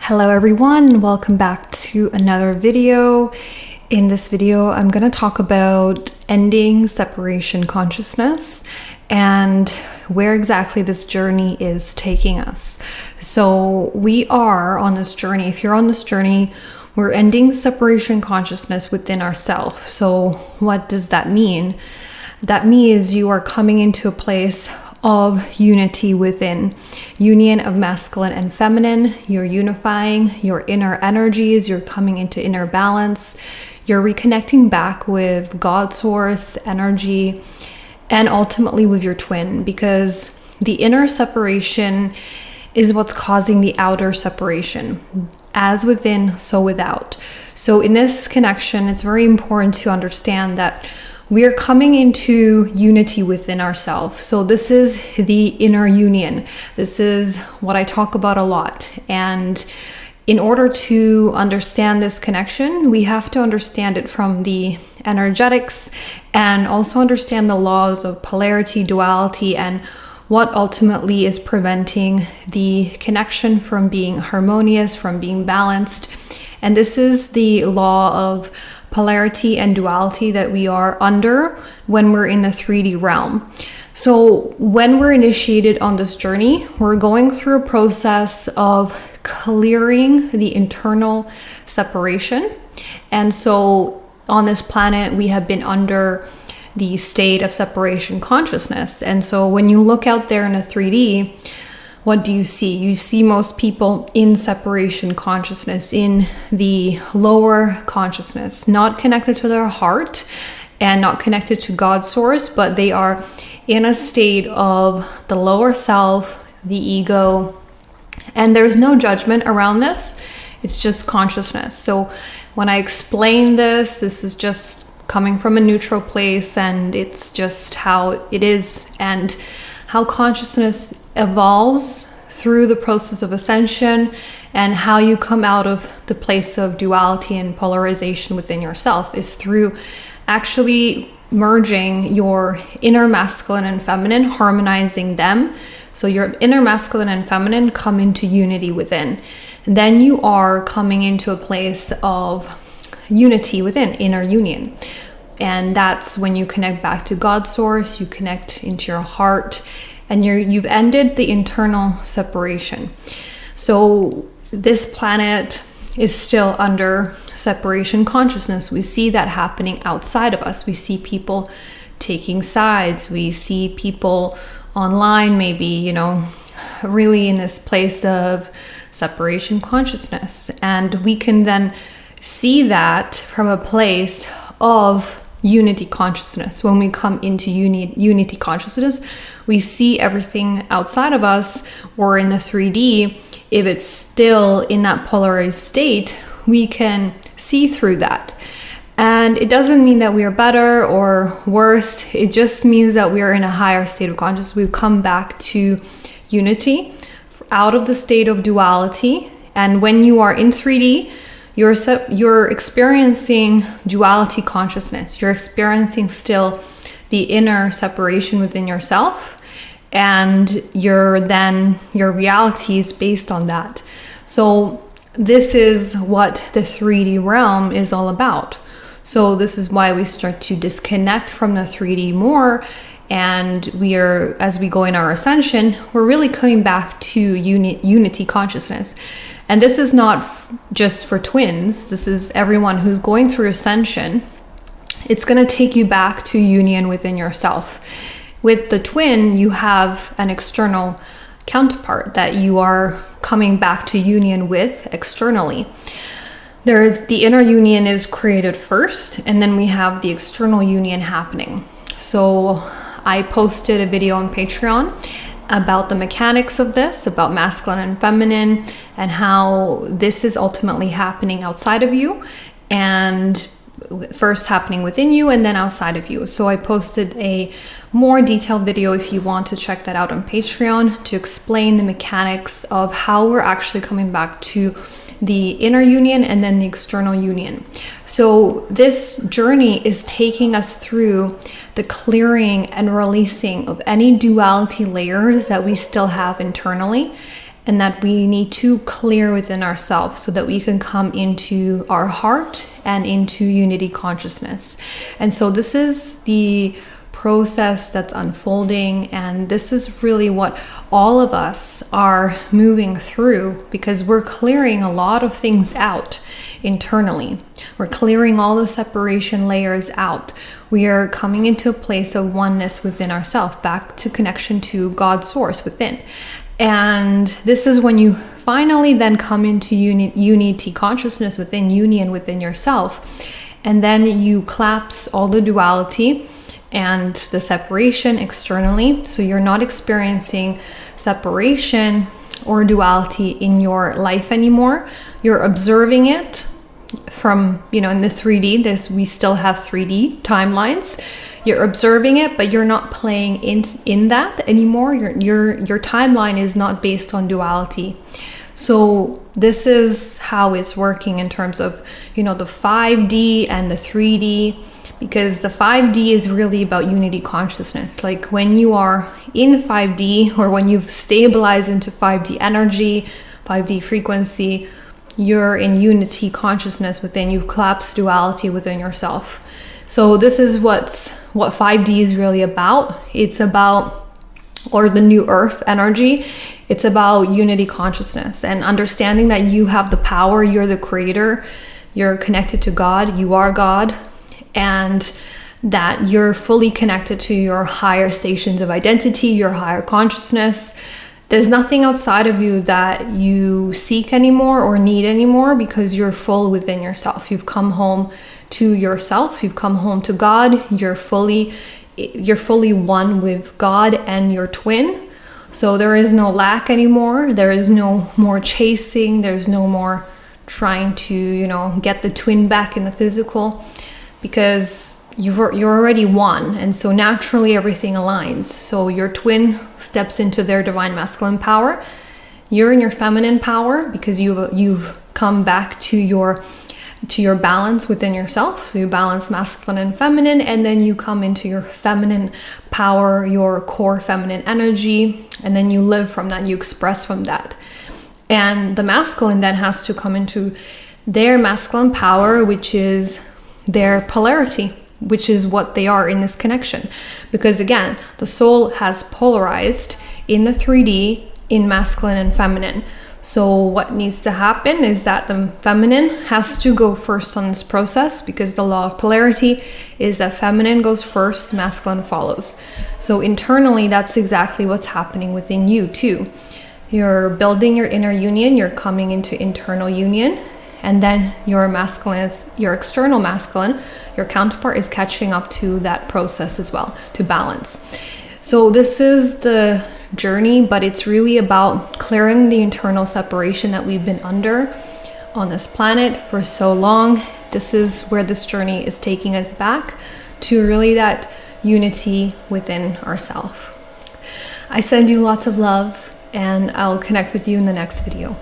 Hello everyone, welcome back to another video. In this video, I'm going to talk about ending separation consciousness and where exactly this journey is taking us. So we are on this journey. If you're on this journey, we're ending separation consciousness within ourselves. So what does that mean? That means you are coming into a place of unity within, union of masculine and feminine. You're unifying your inner energies, you're coming into inner balance, you're reconnecting back with God source energy, and ultimately with your twin, because the inner separation is what's causing the outer separation. As within, so without. So in this connection, it's very important to understand that we are coming into unity within ourselves. So this is the inner union. This is what I talk about a lot. And in order to understand this connection, we have to understand it from the energetics and also understand the laws of polarity, duality, and what ultimately is preventing the connection from being harmonious, from being balanced. And this is the law of polarity and duality that we are under when we're in the 3D realm. So when we're initiated on this journey, we're going through a process of clearing the internal separation. And so on this planet, we have been under the state of separation consciousness. And so when you look out there in a 3D, what do you see? You see most people in separation consciousness, in the lower consciousness, not connected to their heart and not connected to God's source, but they are in a state of the lower self, the ego, and there's no judgment around this. It's just consciousness. So when I explain this is just coming from a neutral place, and it's just how it is and how consciousness evolves through the process of ascension, and how you come out of the place of duality and polarization within yourself is through actually merging your inner masculine and feminine, harmonizing them. So your inner masculine and feminine come into unity within. And then you are coming into a place of unity within, inner union. And that's when you connect back to God's source, you connect into your heart, and you've ended the internal separation. So this planet is still under separation consciousness. We see that happening outside of us. We see people taking sides. We see people online, maybe, really in this place of separation consciousness. And we can then see that from a place of unity consciousness. When we come into unity consciousness, we see everything outside of us, or in the 3D. If it's still in that polarized state, we can see through that. And it doesn't mean that we are better or worse. It just means that we are in a higher state of consciousness. We've come back to unity, out of the state of duality. And when you are in 3D, you're experiencing duality consciousness. You're experiencing still the inner separation within yourself, and your reality is based on that. So this is what the 3D realm is all about. So this is why we start to disconnect from the 3D more, and as we go in our ascension, we're really coming back to unity consciousness. And this is not just for twins. This is everyone who's going through ascension. It's going to take you back to union within yourself. With the twin, you have an external counterpart that you are coming back to union with externally. The inner union is created first, and then we have the external union happening. So I posted a video on Patreon about the mechanics of this, about masculine and feminine, and how this is ultimately happening outside of you, and first happening within you and then outside of you. So I posted a more detailed video if you want to check that out on Patreon, to explain the mechanics of how we're actually coming back to the inner union and then the external union. So this journey is taking us through the clearing and releasing of any duality layers that we still have internally. and that we need to clear within ourselves so that we can come into our heart and into unity consciousness. And so this is the process that's unfolding, and this is really what all of us are moving through, because we're clearing a lot of things out internally. We're clearing all the separation layers out. We are coming into a place of oneness within ourselves, back to connection to God's source within. And this is when you finally then come into unity consciousness within, union within yourself. And then you collapse all the duality and the separation externally. So you're not experiencing separation or duality in your life anymore. You're observing it from, in the 3D. We still have 3D timelines. You're observing it, but you're not playing in that anymore. Your timeline is not based on duality. So this is how it's working in terms of, the 5D and the 3D, because the 5D is really about unity consciousness. Like when you are in 5D, or when you've stabilized into 5D energy, 5D frequency, you're in unity consciousness within. You've collapsed duality within yourself. So this is what 5D is really about. It's about, or the new earth energy, it's about unity consciousness and understanding that you have the power, you're the creator, you're connected to God, you are God, and that you're fully connected to your higher stations of identity, your higher consciousness. There's nothing outside of you that you seek anymore or need anymore, because you're full within yourself. You've come home to yourself, you've come home to God, you're fully one with God and your twin. So there is no lack anymore, there is no more chasing, there's no more trying to get the twin back in the physical, because you're already one, and so naturally everything aligns. So your twin steps into their divine masculine power, you're in your feminine power, because you've come back to your balance within yourself. So you balance masculine and feminine, and then you come into your feminine power, your core feminine energy, and then you live from that, you express from that. And the masculine then has to come into their masculine power, which is their polarity, which is what they are in this connection. Because again, the soul has polarized in the 3D in masculine and feminine. So what needs to happen is that the feminine has to go first on this process, because the law of polarity is that feminine goes first, masculine follows. So internally, that's exactly what's happening within you too. You're building your inner union, you're coming into internal union, and then your external masculine, your counterpart, is catching up to that process as well, to balance. So this is the journey, but it's really about clearing the internal separation that we've been under on this planet for so long. This is where this journey is taking us back to really that unity within ourselves. I send you lots of love, and I'll connect with you in the next video.